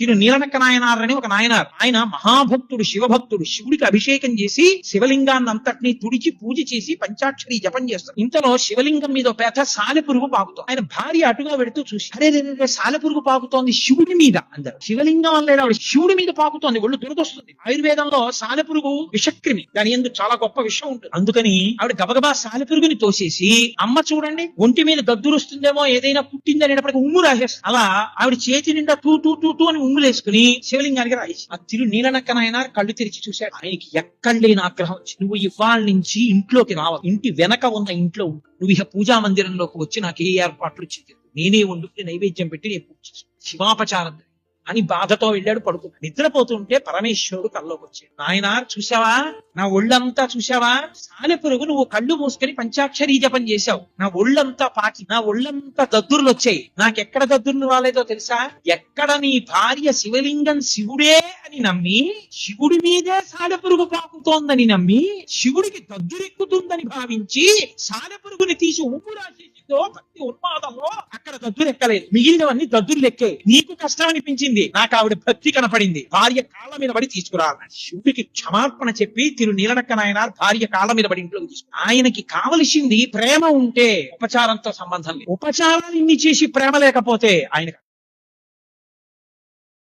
తిరు నీలనక్క నాయనార్ అని ఒక నాయనార్. ఆయన మహాభక్తుడు, శివభక్తుడు. శివుడికి అభిషేకం చేసి శివలింగాన్ని అంతటినీ తుడిచి పూజ చేసి పంచాక్షరి జపం చేస్తాడు. ఇంతలో శివలింగం మీద పెద్ద సాలెపురుగు పాకుతోంది. ఆయన భార్య అటుగా వెడుతూ చూసి, అరే సాలెపురుగు పాకుతోంది శివుడి మీద అందరు. శివలింగం అనలేడు, ఆవిడ శివుడి మీద పాకుతోంది, ఒళ్ళు దురదొస్తుంది. ఆయుర్వేదంలో సాలెపురుగు విషక్రిమి, దాని ఎందుకు చాలా గొప్ప విషయం ఉంటుంది. అందుకని ఆవిడ గబగబా సాలెపురుగుని తోసేసి, అమ్మ చూడండి ఒంటి మీద దద్దురుస్తుందేమో, ఏదైనా పుట్టింది అనేటప్పటికి ఉమ్ము రాసేస్తుంది. అలా ఆవిడ చేతి నిండా టూ టూ టూ టూ అని ఉమ్ములేసుకుని శివలింగానికి రాయేసి, ఆ తిరు నీలనక్క నాయనార్ కళ్ళు తెరిచి చూశాడు. ఆయనకి ఎక్కడ లేని ఆగ్రహం వచ్చింది. నువ్వు ఇవాళ నుంచి ఇంట్లోకి రావాలి, ఇంటి వెనక ఉన్న ఇంట్లో ఉండు. నువ్వు ఇక పూజా మందిరంలోకి వచ్చి నాకు ఏ ఏర్పాట్లు వచ్చింది, నేనే వండుకుని నైవేద్యం పెట్టి నేను పూజ చేస్తాను, శివాపచారం అని బాధతో వెళ్ళాడు. పడుకున్నాడు. నిద్రపోతుంటే పరమేశ్వరుడు కల్లోకి వచ్చాడు. నాయనార్ చూసావా, నా ఒళ్ళంతా చూసావా, సాలెపురుగు నువ్వు కళ్ళు మూసుకొని పంచాక్షరీ జపం చేశావు, నా ఒళ్ళంతా పాకి, నా ఒళ్ళంతా దద్దుర్లు వచ్చాయి. నాకెక్కడ దద్దుర్లు రాలేదో తెలుసా? ఎక్కడ నీ భార్య శివలింగం శివుడే అని నమ్మి, శివుడి మీదే సాలెపురుగు పాకుతోందని నమ్మి, శివుడికి దద్దురెక్కుతుందని భావించి సాలెపురుగుని తీసి ఉమ్ము రాసేసిందో భక్తి ఉన్మాదంలో అక్కడ దద్దురెక్కలేదు. మిగిలినవన్నీ దద్దుర్లెక్కే. నీకు కష్టం అనిపించింది, నాకు ఆవిడ భక్తి కనపడింది, భార్య కాళ్ళ మీద పడి తీసుకురా. శివుడికి క్షమార్పణ చెప్పి తిరు నీలనక్క నాయనార్ భార్య కాళ్ళ మీద పడి ఇంట్లోకి తీసుకు. ఆయనకి కావలసింది ప్రేమ ఉంటే ఉపచారంతో సంబంధం లేదు. ఉపచారాలు ఇన్ని చేసి ప్రేమ లేకపోతే ఆయన